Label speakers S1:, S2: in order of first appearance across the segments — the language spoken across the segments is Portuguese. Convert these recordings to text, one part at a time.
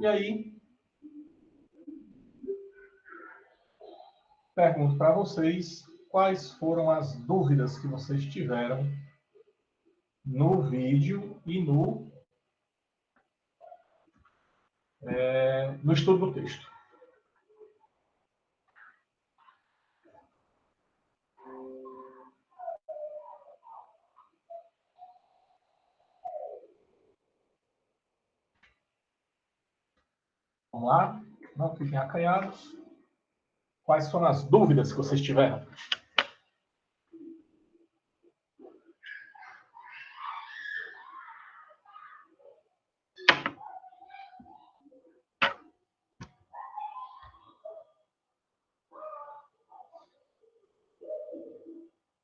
S1: E aí, pergunto para vocês quais foram as dúvidas que vocês tiveram no vídeo e no estudo do texto. Vamos lá? Não fiquem acanhados. Quais foram as dúvidas que vocês tiveram?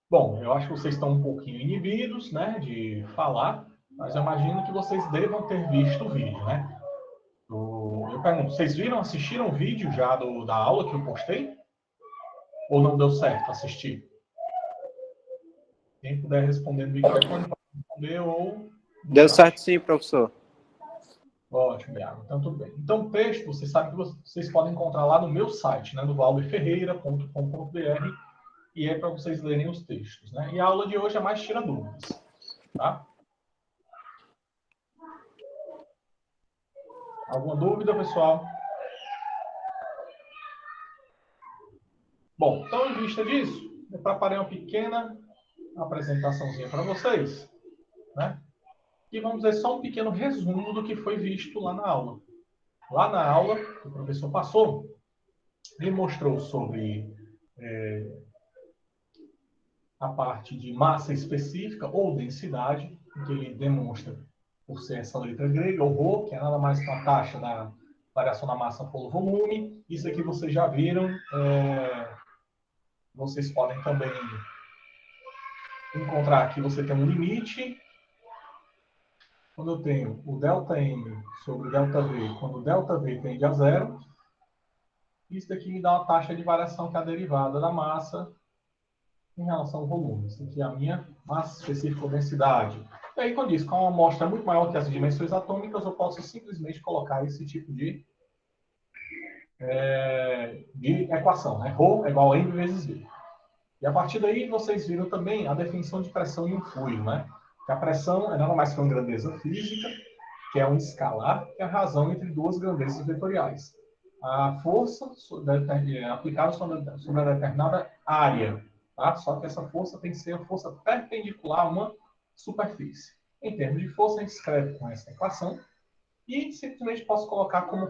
S1: Bom, eu acho que vocês estão um pouquinho inibidos, né, de falar, mas eu imagino que vocês devam ter visto o vídeo, né? Eu pergunto, vocês assistiram o vídeo já da aula que eu postei? Ou não deu certo assistir? Quem puder responder no microfone pode responder ou...
S2: Deu certo sim, professor.
S1: Ótimo, Iago. Então, tudo bem. Então, o texto, vocês sabem que vocês podem encontrar lá no meu site, né, no valberferreira.com.br, e é para vocês lerem os textos, né? E a aula de hoje é mais tira dúvidas, tá? Alguma dúvida, pessoal? Bom, então, em vista disso, eu preparei uma pequena apresentaçãozinha para vocês, né? E vamos dizer só um pequeno resumo do que foi visto lá na aula. Lá na aula, que o professor passou, ele mostrou sobre a parte de massa específica ou densidade, que ele demonstra por ser essa letra grega, o ρ, que é nada mais que uma taxa da variação da massa pelo volume. Isso aqui vocês já viram. Vocês podem também encontrar que você tem um limite. Quando eu tenho o ΔM sobre o ΔV, quando o ΔV tende a zero, isso daqui me dá uma taxa de variação que é a derivada da massa em relação ao volume. Isso aqui é a minha massa específica ou densidade. E aí, quando isso, com uma amostra muito maior que as dimensões atômicas, eu posso simplesmente colocar esse tipo de equação, né? Ρ é igual a M vezes V. E a partir daí, vocês viram também a definição de pressão em um fluido, né? Que a pressão é nada mais que uma grandeza física, que é um escalar, que é a razão entre duas grandezas vetoriais. A força aplicada sobre a determinada área, tá? Só que essa força tem que ser a força perpendicular a uma superfície. Em termos de força, a gente escreve com essa equação e simplesmente posso colocar como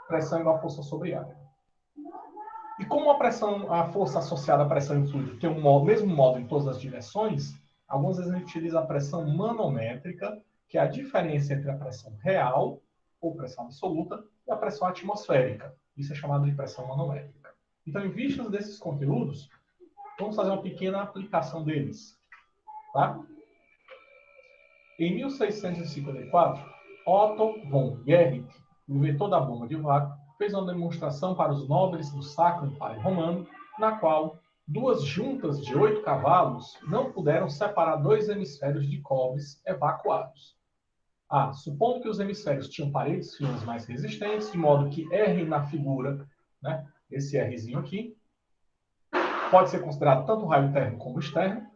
S1: pressão igual a força sobre área. E como a força associada à pressão em fluido tem o mesmo modo em todas as direções, algumas vezes a gente utiliza a pressão manométrica, que é a diferença entre a pressão real, ou pressão absoluta, e a pressão atmosférica. Isso é chamado de pressão manométrica. Então, em vista desses conteúdos, vamos fazer uma pequena aplicação deles. Tá? Em 1654, Otto von Guericke, o inventor da bomba de vácuo, fez uma demonstração para os nobres do Sacro Império Romano, na qual duas juntas de 8 cavalos não puderam separar dois hemisférios de cobres evacuados. Supondo que os hemisférios tinham paredes finas mais resistentes, de modo que R na figura, né, esse Rzinho aqui, pode ser considerado tanto raio interno como externo,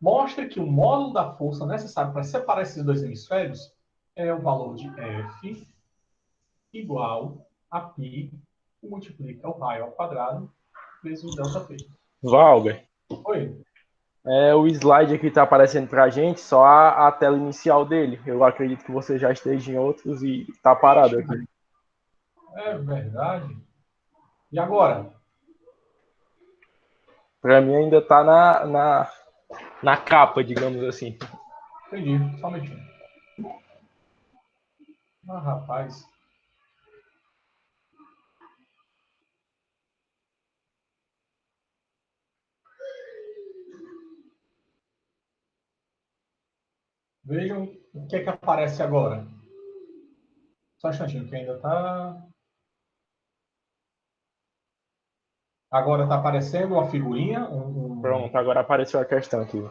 S1: mostra que o módulo da força necessário para separar esses dois hemisférios é o valor de F igual a π, que multiplica o raio ao quadrado vezes o ΔP.
S3: Valber,
S1: Oi?
S3: o slide aqui está aparecendo para a gente, só a tela inicial dele. Eu acredito que você já esteja em outros e está parado aqui.
S1: É verdade. E agora?
S3: Para mim ainda está na capa, digamos assim.
S1: Entendi, só um minutinho. Rapaz. Vejam o que é que aparece agora. Só um instantinho, que ainda está... Agora está aparecendo uma figurinha.
S3: Pronto, agora apareceu a questão aqui.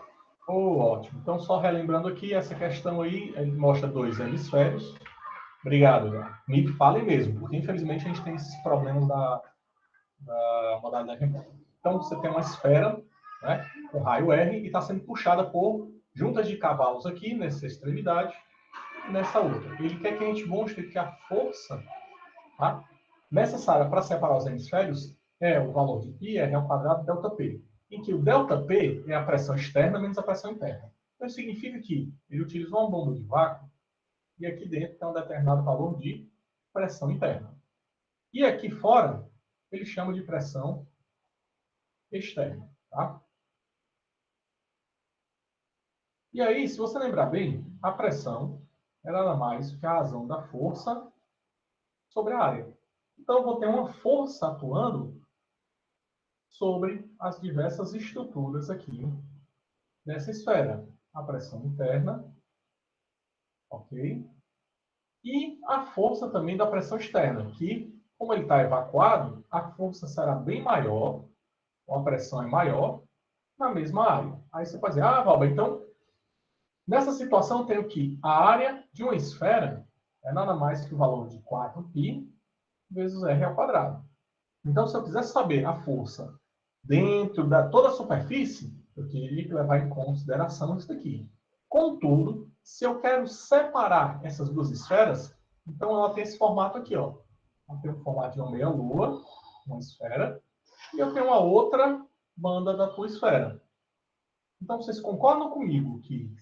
S1: Ótimo. Então, só relembrando aqui, essa questão aí, ele mostra dois hemisférios. Obrigado, João. Me fale mesmo, porque infelizmente a gente tem esses problemas da modalidade remota. Então, você tem uma esfera, né, com raio R, e está sendo puxada por juntas de cavalos aqui, nessa extremidade, e nessa outra. Ele quer que a gente mostre que a força, tá, necessária para separar os hemisférios é o valor de π, R ao quadrado, ΔP. Em que o ΔP é a pressão externa menos a pressão interna. Então, isso significa que ele utilizou uma bomba de vácuo e aqui dentro tem um determinado valor de pressão interna. E aqui fora, ele chama de pressão externa. Tá? E aí, se você lembrar bem, a pressão é nada mais que a razão da força sobre a área. Então, eu vou ter uma força atuando sobre as diversas estruturas aqui nessa esfera. A pressão interna, ok? E a força também da pressão externa, que, como ele está evacuado, a força será bem maior, ou a pressão é maior, na mesma área. Aí você pode dizer, ah, Valber, então, nessa situação eu tenho que a área de uma esfera é nada mais que o valor de 4π vezes R ao quadrado. Então, se eu quiser saber a força dentro da toda a superfície, eu teria que levar em consideração isso daqui. Contudo, se eu quero separar essas duas esferas, então ela tem esse formato aqui, ó. Ela tem o formato de uma meia-lua, uma esfera, e eu tenho uma outra banda da tua esfera. Então, vocês concordam comigo que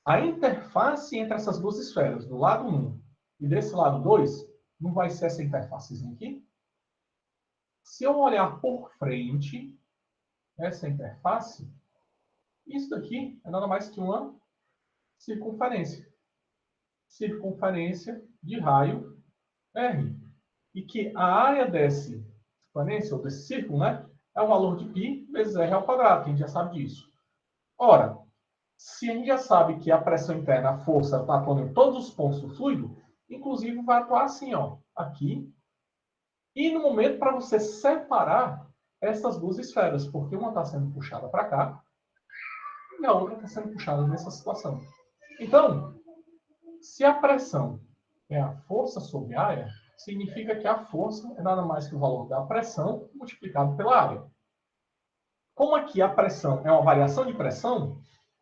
S1: a interface entre essas duas esferas, do lado 1 e desse lado 2, não vai ser essa interfacezinha aqui? Se eu olhar por frente, essa interface, isso daqui é nada mais que uma circunferência. Circunferência de raio R. E que a área dessa circunferência, ou desse círculo, né, é o valor de π vezes R ao quadrado, que a gente já sabe disso. Ora, se a gente já sabe que a pressão interna, a força, está atuando em todos os pontos do fluido, inclusive vai atuar assim, ó, aqui. E no momento para você separar essas duas esferas, porque uma está sendo puxada para cá e a outra está sendo puxada nessa situação. Então, se a pressão é a força sobre a área, significa que a força é nada mais que o valor da pressão multiplicado pela área. Como aqui a pressão é uma variação de pressão,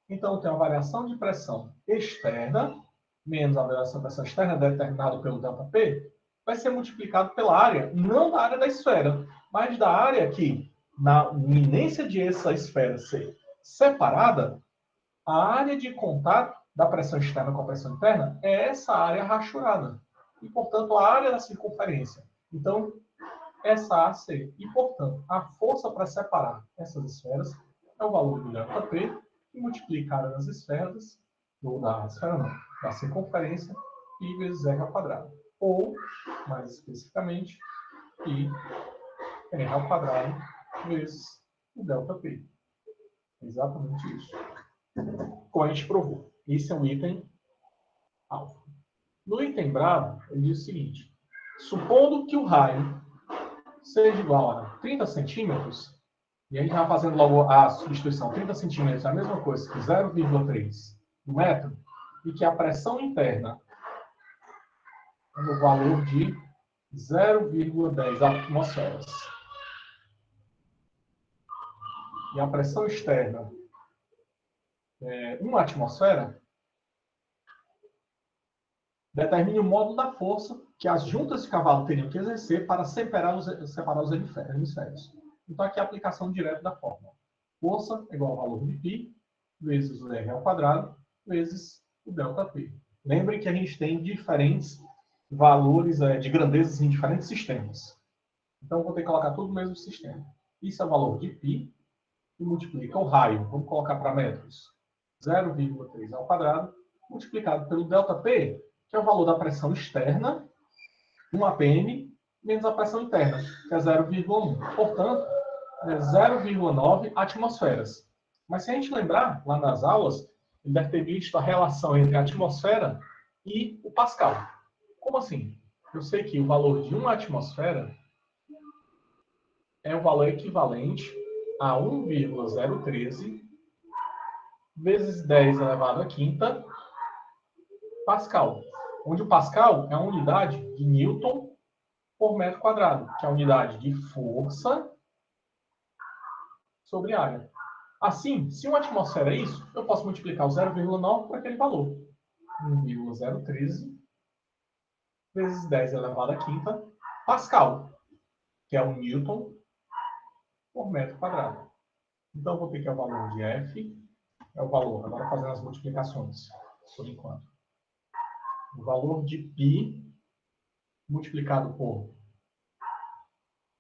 S1: então tem uma variação de pressão externa, menos a variação de pressão externa determinada pelo ΔP, vai ser multiplicado pela área, não da área da esfera, mas da área que, na iminência de essa esfera ser separada, a área de contato da pressão externa com a pressão interna é essa área rachurada. E, portanto, a área da circunferência. Então, essa AC. E, portanto, a força para separar essas esferas é o valor do ΔP, que multiplicado nas esferas, da circunferência, π vezes R ao quadrado. Ou, mais especificamente, π R ao quadrado vezes o ΔP. Exatamente isso. Como a gente provou. Esse é um item alfa. No item bravo, ele diz o seguinte: supondo que o raio seja igual a 30 centímetros, e a gente vai fazendo logo a substituição, 30 centímetros é a mesma coisa que 0,3 metro, e que a pressão interna é no valor de 0,10 atmosferas. E a pressão externa é 1 atmosfera, determine o módulo da força que as juntas de cavalo teriam que exercer para separar os hemisférios. Então, aqui é a aplicação direta da fórmula. Força é igual ao valor de π vezes o R ao quadrado vezes o ΔP. Lembre que a gente tem diferentes valores de grandezas em diferentes sistemas. Então, eu vou ter que colocar tudo no mesmo sistema. Isso é o valor de π, que multiplica o raio, vamos colocar para metros, 0,3 ao quadrado, multiplicado pelo ΔP, que é o valor da pressão externa, 1 APM, menos a pressão interna, que é 0,1. Portanto, é 0,9 atmosferas. Mas se a gente lembrar, lá nas aulas, ele deve ter visto a relação entre a atmosfera e o Pascal. Como assim? Eu sei que o valor de 1 atmosfera é o valor equivalente a 1,013 vezes 10 elevado à quinta Pascal. onde o Pascal é a unidade de Newton por metro quadrado, que é a unidade de força sobre área. Assim, se uma atmosfera é isso, eu posso multiplicar o 0,9 por aquele valor. 1,013 vezes 10 elevado à quinta Pascal, que é o Newton por metro quadrado. Então, eu vou ter que é o valor de F, é o valor, agora fazendo as multiplicações, por enquanto. O valor de π multiplicado por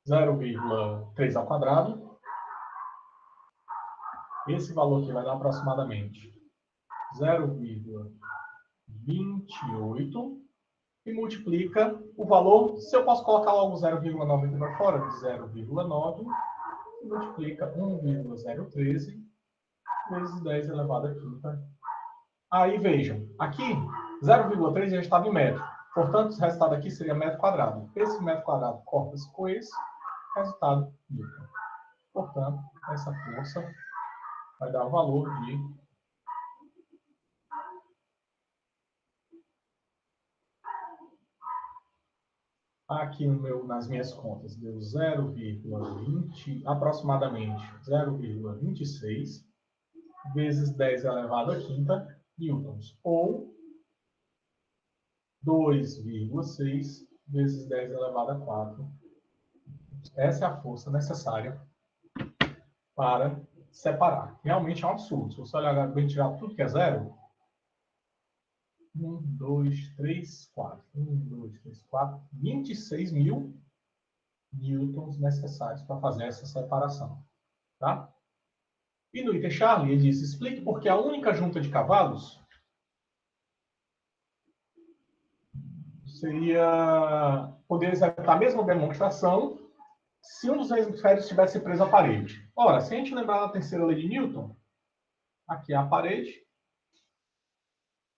S1: 0,3 ao quadrado. Esse valor aqui vai dar aproximadamente 0,28 e multiplica o valor, se eu posso colocar logo 0,9 aqui para fora, de 0,9 e multiplica 1,013 vezes 10 elevado à quinta. Aí vejam, aqui 0,3 já estava em metro, portanto o resultado aqui seria metro quadrado. Esse metro quadrado corta-se com esse, resultado Newton. Portanto, essa força vai dar o valor de aqui nas minhas contas, deu 0,20, aproximadamente 0,26 vezes 10 elevado à quinta newtons, ou 2,6 vezes 10 elevado a 4. Essa é a força necessária para separar. Realmente é um absurdo. Se você olhar bem, tirar tudo que é zero, 1, 2, 3, 4. 1, 2, 3, 4. 26 mil newtons necessários para fazer essa separação. Tá? E no item Charlie, ele diz, explique por que a única junta de cavalos seria poder executar a mesma demonstração se um dos hemisférios estivesse preso à parede. Ora, se a gente lembrar da terceira lei de Newton, aqui é a parede.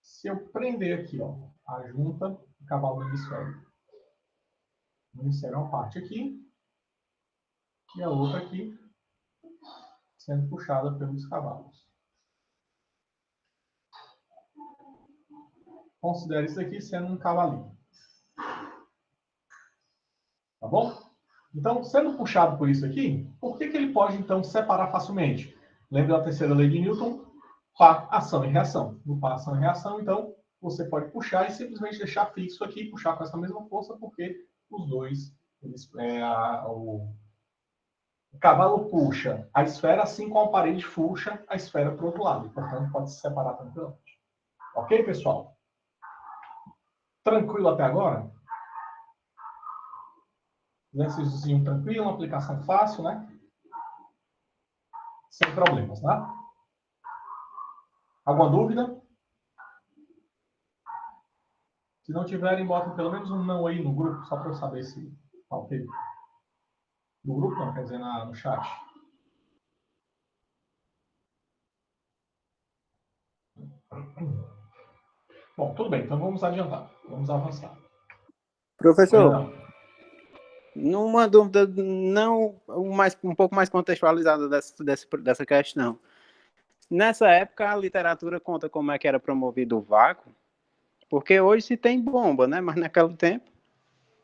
S1: Se eu prender aqui, ó, a junta do cavalo do hemisfério. O hemisfério é uma parte aqui e a outra aqui sendo puxada pelos cavalos. Considere isso aqui sendo um cavalinho. Tá bom? Então, sendo puxado por isso aqui, por que ele pode, então, separar facilmente? Lembra da terceira lei de Newton? Par, ação e reação. No par, ação e reação, então, você pode puxar e simplesmente deixar fixo aqui, puxar com essa mesma força, porque os dois, o cavalo puxa a esfera, assim como a parede puxa a esfera para o outro lado. Portanto, pode se separar tranquilamente. Ok, pessoal? Tranquilo até agora? Exercíciozinho tranquilo, uma aplicação fácil, né? Sem problemas, tá? Alguma dúvida? Se não tiverem, botem pelo menos um não aí no grupo, só para eu saber se tá ok. No grupo não, quer dizer no chat. Bom, tudo bem, então vamos adiantar. Vamos avançar.
S2: Professor, numa dúvida não um pouco mais contextualizada dessa questão. Nessa época, a literatura conta como é que era promovido o vácuo, porque hoje se tem bomba, né? Mas naquele tempo...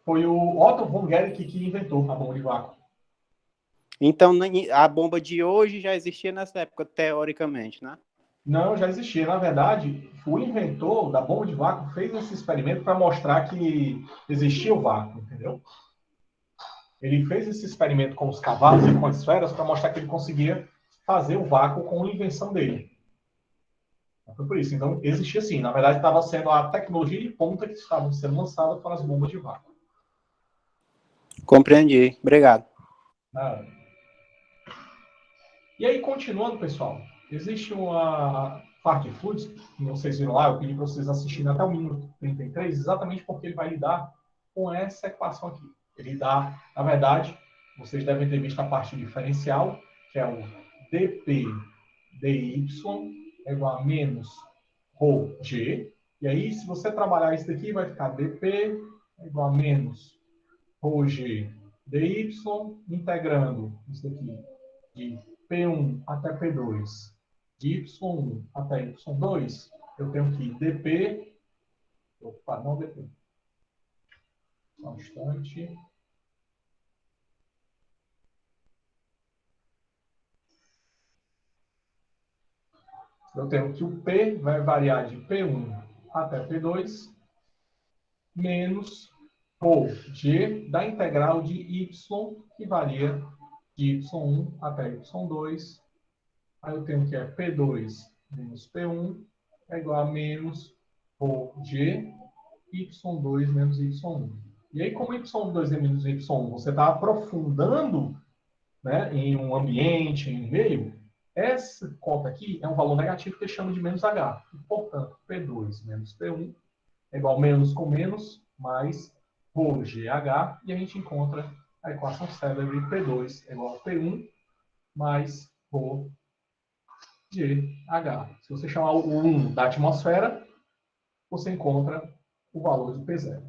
S1: Foi o Otto von Guericke que inventou a bomba de vácuo.
S2: Então, a bomba de hoje já existia nessa época, teoricamente, né?
S1: Não, já existia. Na verdade, o inventor da bomba de vácuo fez esse experimento para mostrar que existia o vácuo, entendeu? Ele fez esse experimento com os cavalos e com as esferas para mostrar que ele conseguia fazer o vácuo com a invenção dele. Foi por isso. Então, existia sim. Na verdade, estava sendo a tecnologia de ponta que estava sendo lançada para as bombas de vácuo.
S2: Compreendi. Obrigado.
S1: E aí, continuando, pessoal, existe uma parte de fluidos, que vocês viram lá, eu pedi para vocês assistirem até o minuto 33, exatamente porque ele vai lidar com essa equação aqui. Ele dá, na verdade, vocês devem ter visto a parte diferencial, que é o dp dy é igual a menos ρg. E aí, se você trabalhar isso daqui, vai ficar dp é igual a menos ρg dy, integrando isso daqui de P1 até P2, de Y1 até Y2, eu tenho que dp Opa, não depende. Só um instante. Eu tenho que o P vai variar de P1 até P2 menos ρ G da integral de y, que varia de y1 até y2. Aí eu tenho que é P2 menos P1 é igual a menos ρ G y2 menos y1. E aí, como y2 é menos y1, você está aprofundando, né, em um ambiente, em um meio, essa conta aqui é um valor negativo que eu chamo de menos H. E, portanto, P2 menos P1 é igual a menos com menos, mais ρGH, e a gente encontra a equação célebre P2 é igual a P1 mais ρGH. Se você chamar o 1 da atmosfera, você encontra o valor de P0.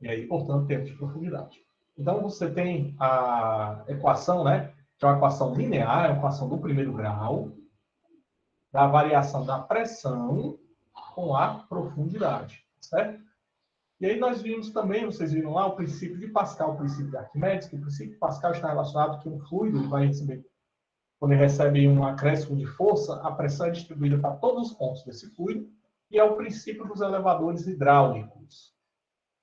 S1: E aí, portanto, tempo de profundidade. Então, você tem a equação, né, que é uma equação linear, é uma equação do primeiro grau, da variação da pressão com a profundidade, certo? E aí nós vimos também, vocês viram lá, o princípio de Pascal, o princípio de Arquimedes, que o princípio de Pascal está relacionado que um fluido vai receber, quando ele recebe um acréscimo de força, a pressão é distribuída para todos os pontos desse fluido, e é o princípio dos elevadores hidráulicos.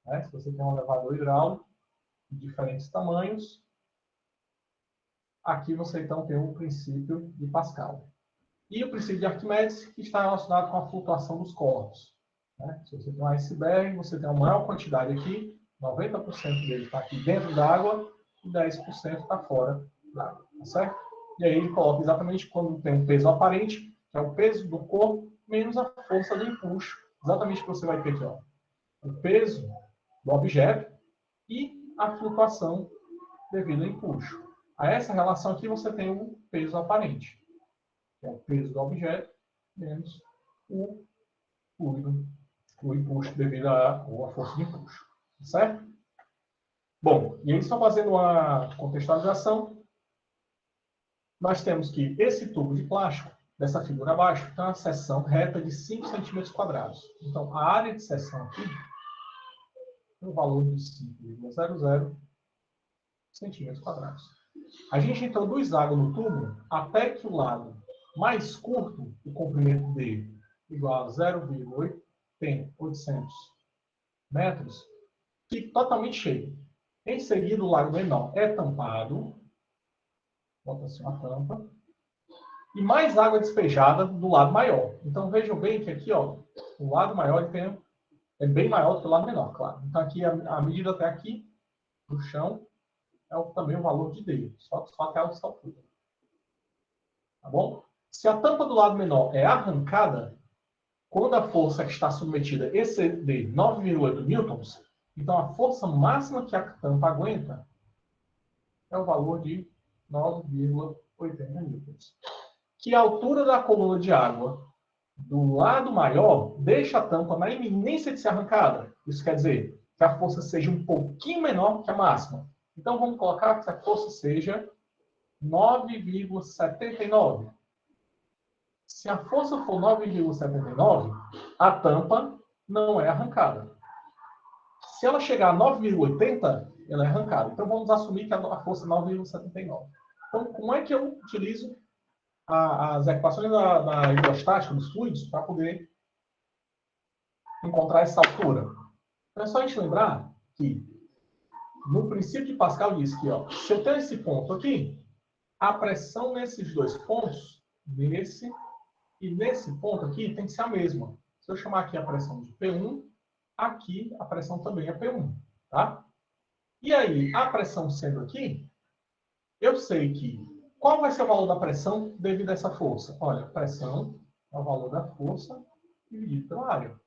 S1: Né? Se você tem um elevador hidráulico de diferentes tamanhos, aqui você então tem o princípio de Pascal. E o princípio de Arquimedes, que está relacionado com a flutuação dos corpos. Né? Se você tem um iceberg, você tem uma maior quantidade aqui, 90% dele está aqui dentro da água e 10% está fora da água. Tá certo? E aí ele coloca exatamente quando tem um peso aparente, que é o peso do corpo, menos a força do empuxo. Exatamente o que você vai ter aqui. Ó. O peso do objeto e a flutuação devido ao empuxo. A essa relação aqui você tem o peso aparente, que é o peso do objeto menos o fluido, o empuxo devido à força de empuxo. Certo? Bom, e aí só fazendo uma contextualização, nós temos que esse tubo de plástico, dessa figura abaixo, tem uma seção reta de 5 centímetros quadrados. Então, a área de seção aqui tem um valor de 5,00 centímetros quadrados. A gente introduz água no tubo até que o lado mais curto, o comprimento dele, igual a 0,800 metros, fique totalmente cheio. Em seguida, o lado menor é tampado, bota-se uma tampa, e mais água despejada do lado maior. Então, vejam bem que aqui, ó, o lado maior ele é bem maior do que o lado menor, claro. Então, aqui, a medida até aqui, do chão, é também o valor de D, só até a altura. Tá bom? Se a tampa do lado menor é arrancada, quando a força que está submetida exceder 9,8 newtons, então a força máxima que a tampa aguenta é o valor de 9,80 newtons. Que a altura da coluna de água do lado maior deixa a tampa na iminência de ser arrancada. Isso quer dizer que a força seja um pouquinho menor que a máxima. Então, vamos colocar que a força seja 9,79. Se a força for 9,79, a tampa não é arrancada. Se ela chegar a 9,80, ela é arrancada. Então, vamos assumir que a força é 9,79. Então, como é que eu utilizo as equações da hidrostática dos fluidos para poder encontrar essa altura? Então, é só a gente lembrar que no princípio de Pascal diz que, ó, se eu tenho esse ponto aqui, a pressão nesses dois pontos, nesse e nesse ponto aqui, tem que ser a mesma. Se eu chamar aqui a pressão de P1, aqui a pressão também é P1. Tá? E aí, a pressão sendo aqui, eu sei que qual vai ser o valor da pressão devido a essa força? Olha, a pressão é o valor da força dividido pela área.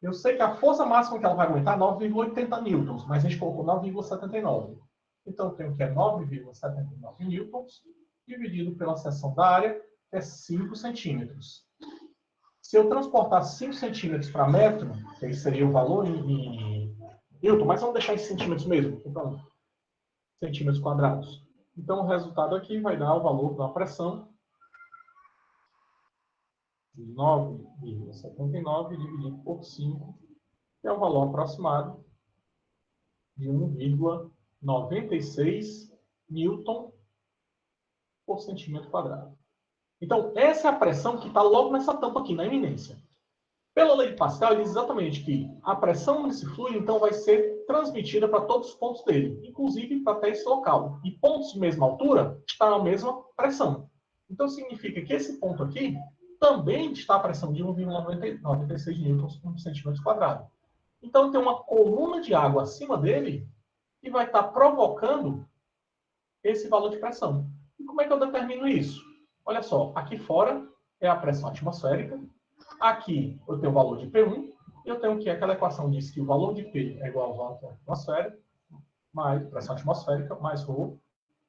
S1: Eu sei que a força máxima que ela vai aguentar é 9,80 newtons, mas a gente colocou 9,79. Então, eu tenho que é 9,79 newtons dividido pela seção da área, que é 5 centímetros. Se eu transportar 5 centímetros para metro, que aí seria o valor em newton, mas vamos deixar em centímetros mesmo, então, centímetros quadrados. Então, o resultado aqui vai dar o valor da pressão de 9,79 dividido por 5 que é o valor aproximado de 1,96 newton por centímetro quadrado. Então, essa é a pressão que está logo nessa tampa aqui, na eminência. Pela lei de Pascal, ele diz exatamente que a pressão nesse fluido, então, vai ser transmitida para todos os pontos dele, inclusive para até esse local. E pontos de mesma altura estão na mesma pressão. Então, significa que esse ponto aqui também está a pressão de 1,96 newtons por centímetro quadrado. Então, tem uma coluna de água acima dele que vai estar provocando esse valor de pressão. E como é que eu determino isso? Olha só, aqui fora é a pressão atmosférica. Aqui eu tenho o valor de P1, e eu tenho que aquela equação diz que o valor de P é igual ao valor da atmosfera, mais pressão atmosférica, mais ρ,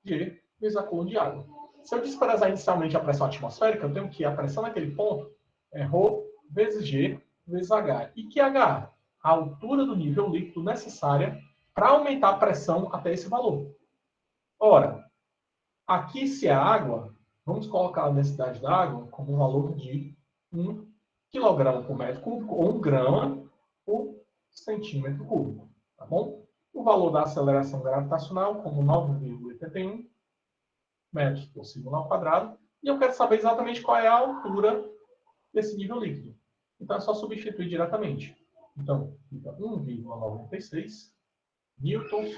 S1: G, vezes a coluna de água. Se eu desprezar inicialmente a pressão atmosférica, eu tenho que a pressão naquele ponto é ρ vezes G vezes H. E que H? A altura do nível líquido necessária para aumentar a pressão até esse valor. Ora, aqui se é água, vamos colocar a densidade da água como um valor de 1 kg por metro cúbico ou 1 grama por centímetro cúbico. Tá bom? O valor da aceleração gravitacional como 9,81 metros por segundo ao quadrado. E eu quero saber exatamente qual é a altura desse nível líquido. Então é só substituir diretamente. Então, fica 1,96 newtons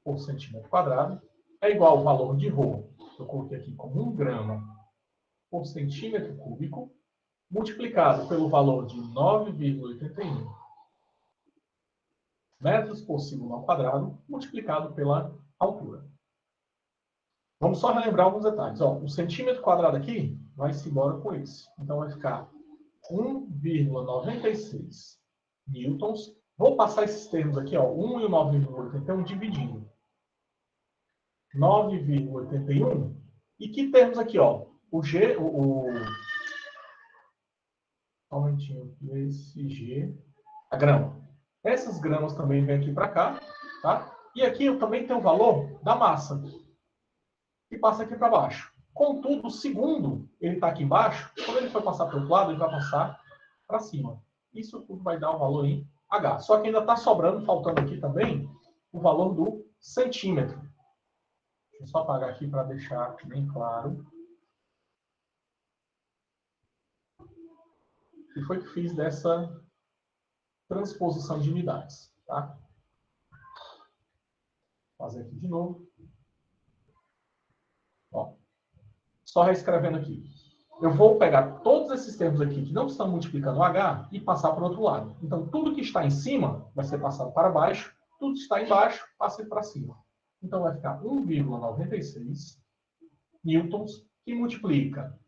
S1: por centímetro quadrado é igual ao valor de ρ. Eu coloquei aqui como 1 grama por centímetro cúbico, multiplicado pelo valor de 9,81 metros por segundo ao quadrado, multiplicado pela altura. Vamos só relembrar alguns detalhes. Ó, o centímetro quadrado aqui vai-se embora com esse. Então vai ficar 1,96 newtons. Vou passar esses termos aqui, ó, 1 e o 9,81 dividindo. 9,81. E que termos aqui, ó? O G, aumentinho, esse G, a grama. Essas gramas também vêm aqui para cá, tá? E aqui eu também tenho o valor da massa, que passa aqui para baixo. Contudo, o segundo, ele está aqui embaixo, quando ele for passar para o outro lado, ele vai passar para cima. Isso tudo vai dar o valor em H. Só que ainda está sobrando, faltando aqui também, o valor do centímetro. Deixa eu só apagar aqui para deixar bem claro. O que foi que fiz dessa transposição de unidades, tá? Vou fazer aqui de novo. Ó, só reescrevendo aqui. Eu vou pegar todos esses termos aqui que não estão multiplicando o H e passar para o outro lado. Então, tudo que está em cima vai ser passado para baixo, tudo que está embaixo passa para cima. Então, vai ficar 1,96 newtons, que multiplica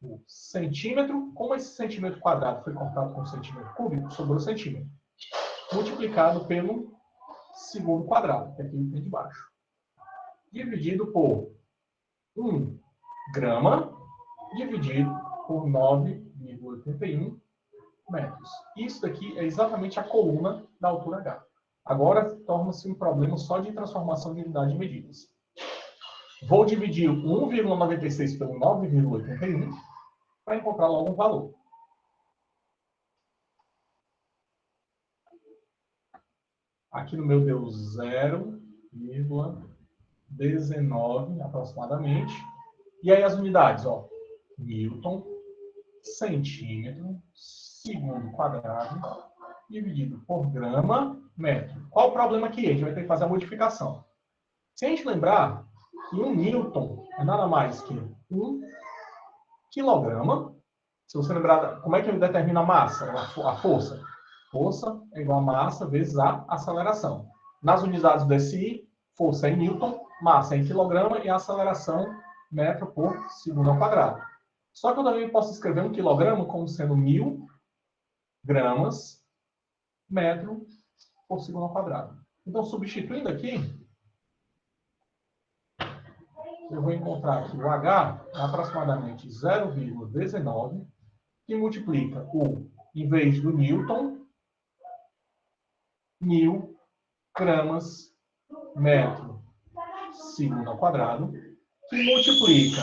S1: o centímetro, como esse centímetro quadrado foi cortado com centímetro cúbico, sobrou centímetro, multiplicado pelo segundo quadrado, que é aquele que tem de baixo, dividido por 1 grama, dividido por 9,81 metros. Isso daqui é exatamente a coluna da altura H. Agora, torna-se um problema só de transformação de unidade de medidas. Vou dividir 1,96 pelo 9,81 para encontrar logo um valor. Aqui no meu deu 0,19 aproximadamente. E aí as unidades, ó. Newton, centímetro, segundo quadrado, dividido por grama, metro. Qual o problema aqui? A gente vai ter que fazer a modificação. Se a gente lembrar que 1 newton é nada mais que 1 quilograma. Se você lembrar, como é que ele determina a massa, a força? Força é igual a massa vezes a aceleração. Nas unidades do SI, força é em newton, massa é em quilograma e a aceleração metro por segundo ao quadrado. Só que eu também posso escrever 1 quilograma como sendo 1000 gramas metro por segundo ao quadrado. Então, substituindo aqui, eu vou encontrar que o H é aproximadamente 0,19, que multiplica o, em vez do newton, 1000 gramas metro segundo ao quadrado, que multiplica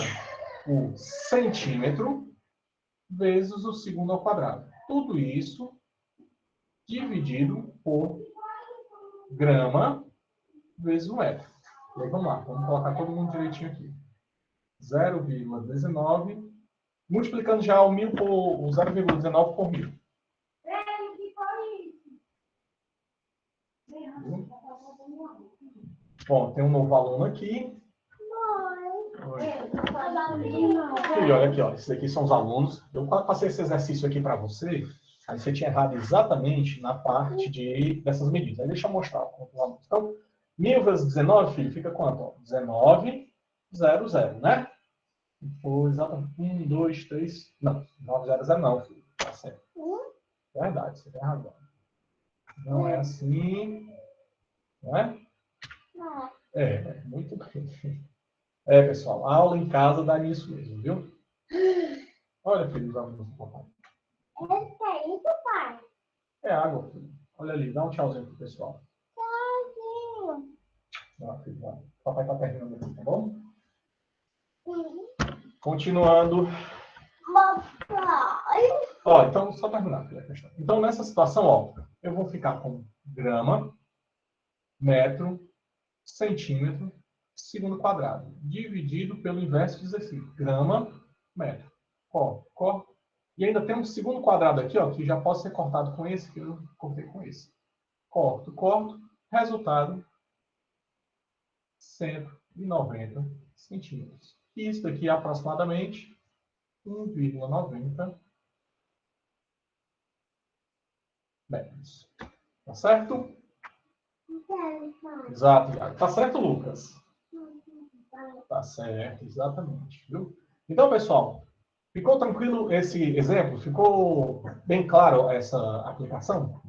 S1: o centímetro vezes o segundo ao quadrado. Tudo isso dividido por grama vezes o metro. E aí, vamos lá, vamos colocar todo mundo direitinho aqui. 0,19, multiplicando já o 1000 por o 0,19 por 1000. Bom, tem um novo aluno aqui. Filho, olha aqui, ó. Esses aqui são os alunos. Eu passei esse exercício aqui para você. Aí você tinha errado exatamente na parte dessas medidas. Aí deixa eu mostrar. Então, 1000 vezes 19, filho, fica quanto? 19,00, né? Depois, 1, 2, 3... Não, 900 não, filho. Tá certo. Verdade, você tem razão. Não é assim. Não é? É, muito bem. É, pessoal, aula em casa dá nisso mesmo, viu? Olha, filho, os alunos do papai. É água, filho. Olha ali, dá um tchauzinho pro pessoal. Tchauzinho. Não, filho, não. O papai tá terminando aqui, tá bom? Continuando. Ó, então, só terminar aqui a questão. Então, nessa situação, ó, eu vou ficar com grama, metro, centímetro, segundo quadrado, dividido pelo inverso de exercício. Grama, metro. Corta. E ainda tem um segundo quadrado aqui, ó, que já pode ser cortado com esse, que eu cortei com esse. Corto. Resultado, 190 centímetros. Isso daqui é aproximadamente 1,90 metros. Tá certo? Exato, Iago. Tá certo, Lucas? Tá certo, exatamente. Viu? Então, pessoal, ficou tranquilo esse exemplo? Ficou bem claro essa aplicação?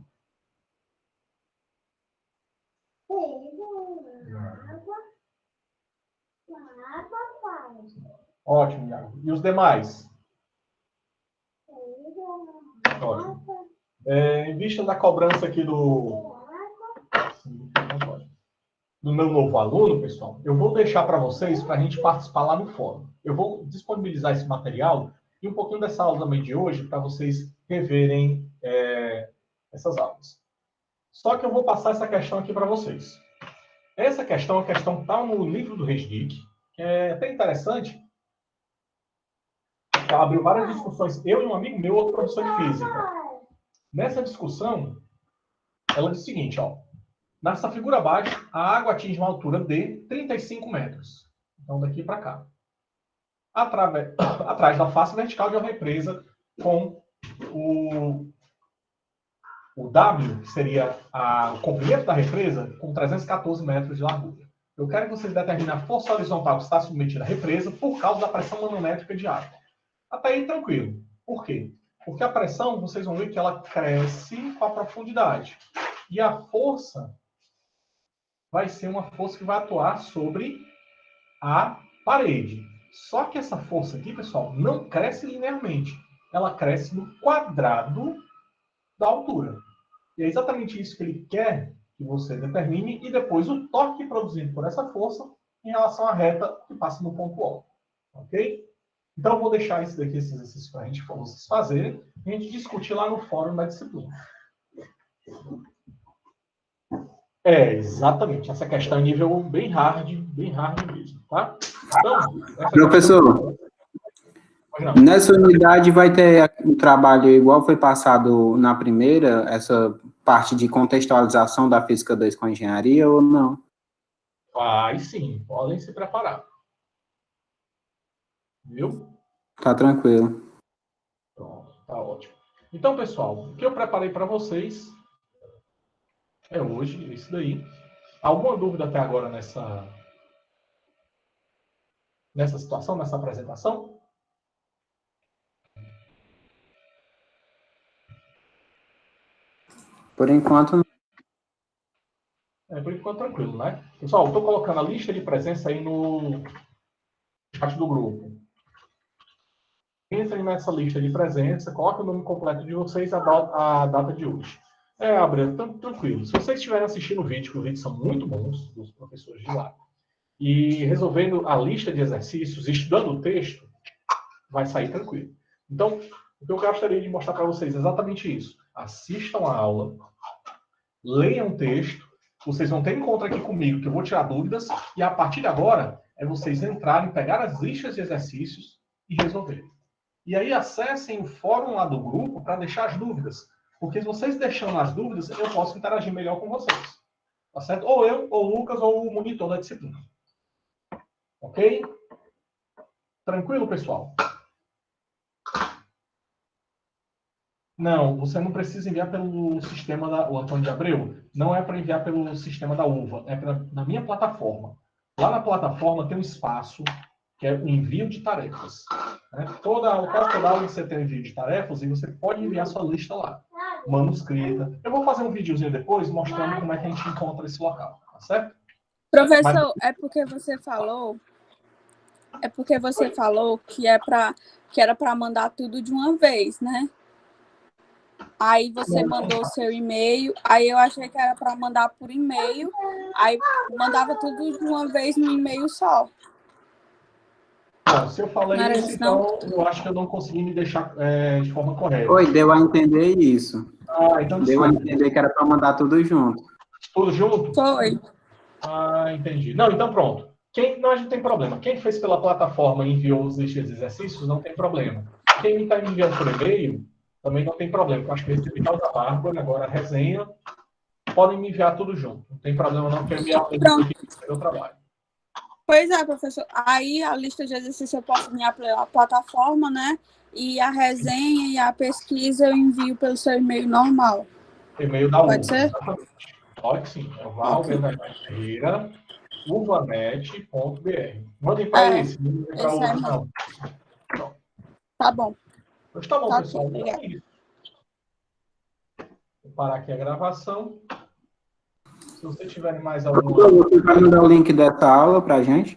S1: Ótimo, Iago. E os demais? Ótimo. Em vista da cobrança aqui do meu novo aluno, pessoal, eu vou deixar para vocês para a gente participar lá no fórum. Eu vou disponibilizar esse material e um pouquinho dessa aula também de hoje para vocês reverem essas aulas. Só que eu vou passar essa questão aqui para vocês. Essa questão é a questão que está no livro do Resdic, que é até interessante. Ela abriu várias discussões, eu e um amigo meu, outro professor de física. Nessa discussão, ela diz o seguinte, ó. Nessa figura abaixo, a água atinge uma altura de 35 metros. Então, daqui para cá. Atrás da face vertical de uma represa com o W, que seria o comprimento da represa, com 314 metros de largura. Eu quero que vocês determinem a força horizontal que está submetida à represa por causa da pressão manométrica de água. Até aí, tranquilo. Por quê? Porque a pressão, vocês vão ver que ela cresce com a profundidade. E a força vai ser uma força que vai atuar sobre a parede. Só que essa força aqui, pessoal, não cresce linearmente. Ela cresce no quadrado da altura. E é exatamente isso que ele quer que você determine e depois o torque produzido por essa força em relação à reta que passa no ponto O. Ok? Então, eu vou deixar esse exercício para vocês fazerem e a gente discutir lá no fórum da disciplina. Exatamente. Essa questão é nível bem hard mesmo, tá? Então,
S2: professor, nessa unidade vai ter um trabalho igual foi passado na primeira, essa parte de contextualização da Física 2 com a engenharia ou não?
S1: Vai sim, podem se preparar. Viu?
S2: Tá tranquilo.
S1: Pronto, tá ótimo. Então, pessoal, o que eu preparei para vocês é hoje isso daí. Alguma dúvida até agora nessa situação, nessa apresentação?
S2: Por enquanto, não.
S1: Por enquanto, tranquilo, né? Pessoal, estou colocando a lista de presença aí no chat do grupo. Entrem nessa lista de presença, coloquem o nome completo de vocês, a data de hoje. Abril, tranquilo. Se vocês estiverem assistindo o vídeo, que os vídeos são muito bons, dos professores de lá, e resolvendo a lista de exercícios, estudando o texto, vai sair tranquilo. Então, o que eu gostaria de mostrar para vocês é exatamente isso. assistam a aula, leiam o texto, vocês vão ter encontro aqui comigo, que eu vou tirar dúvidas, e a partir de agora é vocês entrarem, pegar as listas de exercícios e resolverem. E aí acessem o fórum lá do grupo para deixar as dúvidas, porque se vocês deixando as dúvidas, eu posso interagir melhor com vocês. Tá certo? Ou eu, ou o Lucas, ou o monitor da disciplina. Ok? Tranquilo, pessoal? Não, você não precisa enviar pelo sistema o Antônio de Abreu. Não é para enviar pelo sistema da UVA, é na minha plataforma. Lá na plataforma tem um espaço que é o envio de tarefas. Né? Quase toda aula você tem envio de tarefas e você pode enviar sua lista lá, manuscrita. Eu vou fazer um videozinho depois mostrando como é que a gente encontra esse local, tá certo?
S4: Professor, é porque você falou que era para mandar tudo de uma vez, né? Aí você mandou o seu e-mail, aí eu achei que era para mandar por e-mail, aí mandava tudo de uma vez no e-mail só.
S1: Bom, se eu falei
S4: Não era
S1: isso,
S4: isso,
S1: então eu acho que eu não consegui me deixar de forma correta.
S2: Foi, deu a entender isso.
S1: Então
S2: deu a entender que era para mandar tudo junto.
S1: Tudo junto?
S4: Foi.
S1: Entendi. Não, então pronto. Não, a gente tem problema. Quem fez pela plataforma e enviou os listas de exercícios, não tem problema. Quem está enviando por e-mail, também não tem problema. Eu acho que recebi da Bárbara, agora a resenha. Podem me enviar tudo junto. Não tem problema não, que eu enviar o trabalho.
S4: Pois é, professor. Aí a lista de exercícios eu posso enviar pela plataforma, né? E a resenha e a pesquisa eu envio pelo seu e-mail normal.
S1: E-mail da UVA.
S4: Pode ser?
S1: Exatamente. Pode sim. É o Valver uvanet.br. Mandem para esse, não mandem para outro, não.
S4: Tá bom.
S1: Mas tá bom,
S4: Tá,
S1: pessoal.
S4: okay,
S1: Então é isso. Vou parar aqui a gravação. Se vocês tiverem mais alguma...
S2: Você vai mandar o link dessa aula para a gente?